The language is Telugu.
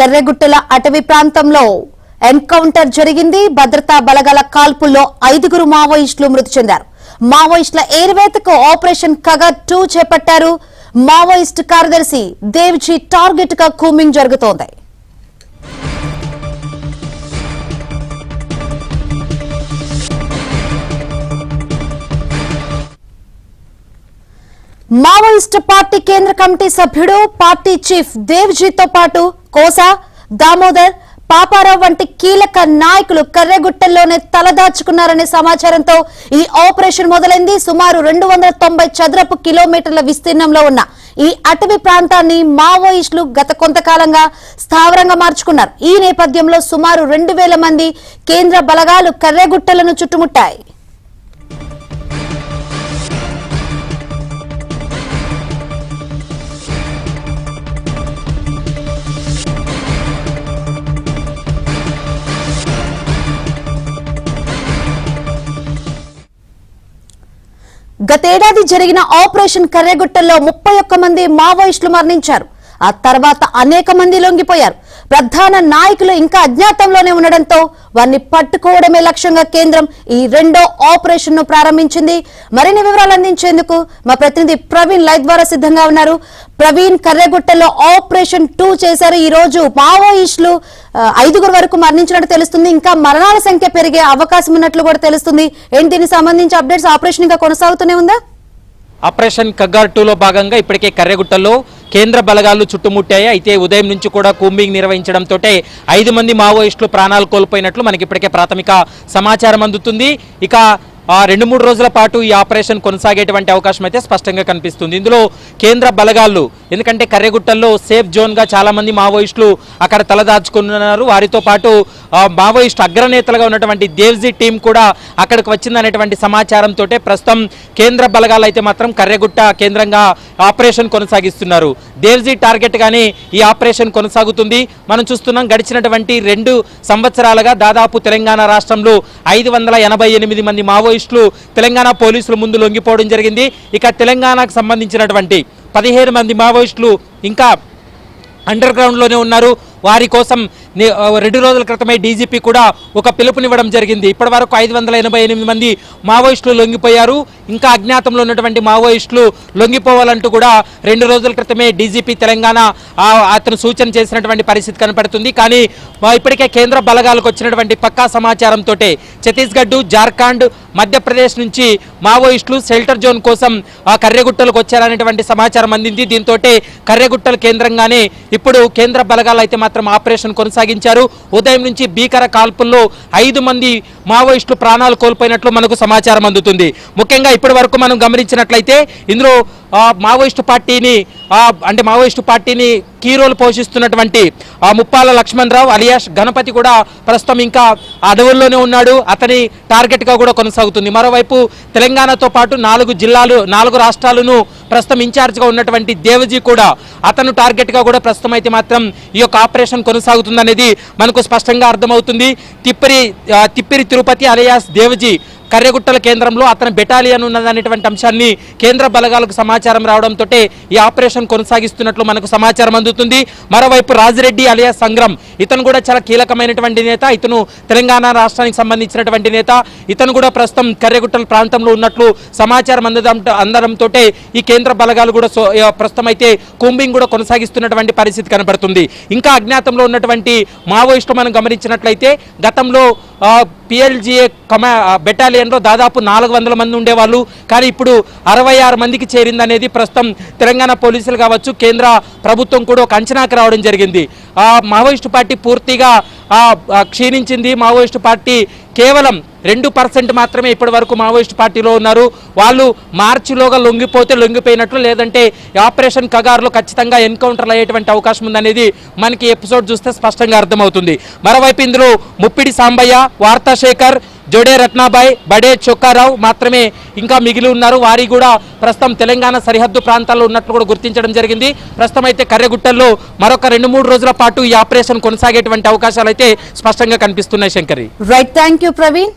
కర్రెగుట్టల అటవీ ప్రాంతంలో ఎన్కౌంటర్ జరిగింది. భద్రతా బలగాల కాల్పుల్లో 5 మావోయిస్టులు మృతి చెందారు. మావోయిస్టుల ఏరివేతకు ఆపరేషన్ కగర్ 2 చేపట్టారు. మావోయిస్టు కార్యదర్శి దేవ్జీ టార్గెట్ గా కూంబింగ్ జరుగుతోంది. మావోయిస్టు పార్టీ కేంద్ర కమిటీ సభ్యుడు పార్టీ చీఫ్ దేవ్జీతో పాటు కోసా, దామోదర్, పాపారావు వంటి కీలక నాయకులు కర్రెగుట్టల్లోనే తలదాచుకున్నారనే సమాచారంతో ఈ ఆపరేషన్ మొదలైంది. సుమారు 290 చదరపు కిలోమీటర్ల విస్తీర్ణంలో ఉన్న ఈ అటవీ ప్రాంతాన్ని మావోయిస్టులు గత కొంతకాలంగా స్థావరంగా మార్చుకున్నారు. ఈ నేపథ్యంలో సుమారు 2000 మంది కేంద్ర బలగాలు కర్రెగుట్టలను చుట్టుముట్టాయి. గతేడాది జరిగిన ఆపరేషన్ కర్రెగుట్టల్లో 31 మంది మావోయిస్టులు మరణించారు. ఆ తర్వాత అనేక మంది లొంగిపోయారు. ప్రధాన నాయకులు ఇంకా అజ్ఞాతంలోనే ఉండడంతో వారిని పట్టుకోవడమే లక్ష్యంగా కేంద్రం ఈ రెండో ఆపరేషన్ ను ప్రారంభించింది. మరిన్ని వివరాలు అందించేందుకు మా ప్రతినిధి ప్రవీణ్ లైవ్ ద్వారా సిద్ధంగా ఉన్నారు. ప్రవీణ్, కర్రెగుట్టలో ఆపరేషన్ 2 చేశారు. ఈ రోజు మావోయిస్టులు 5 వరకు మరణించినట్టు తెలుస్తుంది. ఇంకా మరణాల సంఖ్య పెరిగే అవకాశం ఉన్నట్లు కూడా తెలుస్తుంది. ఏంటి దీనికి సంబంధించి అప్డేట్స్? ఆపరేషన్ ఇంకా కొనసాగుతూనే ఉందా? ఆపరేషన్ కగర్ 2లో భాగంగా ఇప్పటికే కర్రెగుట్టలో కేంద్ర బలగాలు చుట్టుముట్టాయి. అయితే ఉదయం నుంచి కూడా కూంబింగ్ నిర్వహించడంతో 5 మంది మావోయిస్టులు ప్రాణాలు కోల్పోయినట్లు మనకి ఇప్పటికే ప్రాథమిక సమాచారం అందుతుంది. ఇక 2-3 రోజుల పాటు ఈ ఆపరేషన్ కొనసాగేటువంటి అవకాశం అయితే స్పష్టంగా కనిపిస్తుంది. ఇందులో కేంద్ర బలగాలు, ఎందుకంటే కర్రెగుట్టల్లో సేఫ్ జోన్గా చాలా మంది మావోయిస్టులు అక్కడ తలదాచుకున్నారు. వారితో పాటు మావోయిస్టు అగ్రనేతలుగా ఉన్నటువంటి దేవ్జీ టీం కూడా అక్కడికి వచ్చిందనేటువంటి సమాచారంతో ప్రస్తుతం కేంద్ర బలగాలు అయితే మాత్రం కర్రెగుట్ట కేంద్రంగా ఆపరేషన్ కొనసాగిస్తున్నారు. దేవ్జీ టార్గెట్ గానే ఈ ఆపరేషన్ కొనసాగుతుంది. మనం చూస్తున్నాం, గడిచినటువంటి 2 సంవత్సరాలుగా దాదాపు తెలంగాణ రాష్ట్రంలో 588 మంది మావోయిస్టులు తెలంగాణ పోలీసుల ముందు లొంగిపోవడం జరిగింది. ఇక తెలంగాణకు సంబంధించినటువంటి 17 మంది మావోయిస్టులు ఇంకా అండర్ గ్రౌండ్లోనే ఉన్నారు. వారి కోసం 2 రోజుల క్రితమే డీజీపీ కూడా ఒక పిలుపునివ్వడం జరిగింది. ఇప్పటి వరకు 588 మంది మావోయిస్టులు లొంగిపోయారు. ఇంకా అజ్ఞాతంలో ఉన్నటువంటి మావోయిస్టులు లొంగిపోవాలంటూ కూడా 2 రోజుల క్రితమే డీజీపీ తెలంగాణ అతను సూచన చేసినటువంటి పరిస్థితి కనపడుతుంది. కానీ ఇప్పటికే కేంద్ర బలగాలకు వచ్చినటువంటి పక్కా సమాచారంతో ఛత్తీస్గఢ్, జార్ఖండ్, మధ్యప్రదేశ్ నుంచి మావోయిస్టులు షెల్టర్ జోన్ కోసం కర్రెగుట్టలకు వచ్చారనేటువంటి సమాచారం అందింది. దీంతో కర్రెగుట్టల కేంద్రంగానే ఇప్పుడు కేంద్ర బలగాలు అయితే మాత్రం ఆపరేషన్ కొనసాగించారు. ఉదయం నుంచి భీకర కాల్పుల్లో 5 మంది మావోయిస్టులు ప్రాణాలు కోల్పోయినట్లు మనకు సమాచారం అందుతుంది. ముఖ్యంగా ఇప్పటి వరకు మనం గమనించినట్లయితే ఇందులో మావోయిస్టు పార్టీని కీ రోల్ పోషిస్తున్నటువంటి ముప్పాల లక్ష్మణరావు అలియాస్ గణపతి కూడా ప్రస్తుతం ఇంకా అడవుల్లోనే ఉన్నాడు. అతని టార్గెట్ గా కూడా కొనసాగుతుంది. మరోవైపు తెలంగాణతో పాటు 4 రాష్ట్రాలను ప్రస్తుతం ఇన్ఛార్జ్ గా ఉన్నటువంటి దేవజీ కూడా అతను టార్గెట్ గా కూడా ప్రస్తుతం అయితే మాత్రం ఈ యొక్క ఆపరేషన్ కొనసాగుతుంది అనేది మనకు స్పష్టంగా అర్థమవుతుంది. తిప్పిరి తిరుపతి అలియాస్ దేవజీ కర్రెగుట్టల కేంద్రంలో అతని బెటాలియన్ ఉన్నదనేటువంటి అంశాన్ని కేంద్ర బలగాలకు సమాచారం రావడంతో ఈ ఆపరేషన్ కొనసాగిస్తున్నట్లు మనకు సమాచారం అందుతుంది. మరోవైపు రాజిరెడ్డి అలియాస్ సంగ్రామ్, ఇతను కూడా చాలా కీలకమైనటువంటి నేత. ఇతను తెలంగాణ రాష్ట్రానికి సంబంధించినటువంటి నేత. ఇతను కూడా ప్రస్తుతం కర్రెగుట్టల ప్రాంతంలో ఉన్నట్లు సమాచారం అందడంతో ఈ కేంద్ర బలగాలు కూడా ప్రస్తుతం అయితే కూంబింగ్ కూడా కొనసాగిస్తున్నటువంటి పరిస్థితి కనబడుతుంది. ఇంకా అజ్ఞాతంలో ఉన్నటువంటి మావోయిస్టులు మనం గమనించినట్లయితే గతంలో పిఎల్జిఏ బెటాలియన్లో దాదాపు 400 మంది ఉండేవాళ్ళు. కానీ ఇప్పుడు 66 మందికి చేరిందనేది ప్రస్తుతం తెలంగాణ పోలీసులు కావచ్చు, కేంద్ర ప్రభుత్వం కూడా ఒక అంచనాకు రావడం జరిగింది. మావోయిస్టు పార్టీ పూర్తిగా క్షీణించింది. మావోయిస్టు పార్టీ కేవలం 2% మాత్రమే ఇప్పటి వరకు మావోయిస్టు పార్టీలో ఉన్నారు. వాళ్ళు మార్చిలోగా లొంగిపోయినట్లు, లేదంటే ఆపరేషన్ కగార్లో ఖచ్చితంగా ఎన్కౌంటర్లు అయ్యేటువంటి అవకాశం ఉందనేది మనకి ఎపిసోడ్ చూస్తే స్పష్టంగా అర్థమవుతుంది. మరోవైపు ఇందులో ముప్పిడి సాంబయ్య, వార్తాశేఖర్, జోడే రత్నాబాయ్, బడే చొక్కారావు మాత్రమే ఇంకా మిగిలి ఉన్నారు. వారి కూడా ప్రస్తుతం తెలంగాణ సరిహద్దు ప్రాంతాల్లో ఉన్నట్లు కూడా గుర్తించడం జరిగింది. ప్రస్తుతం అయితే కర్రెగుట్టల్లో మరొక 2-3 రోజుల పాటు ఈ ఆపరేషన్ కొనసాగేటువంటి అవకాశాలు అయితే స్పష్టంగా కనిపిస్తున్నాయి. Shankari, right, thank you Praveen.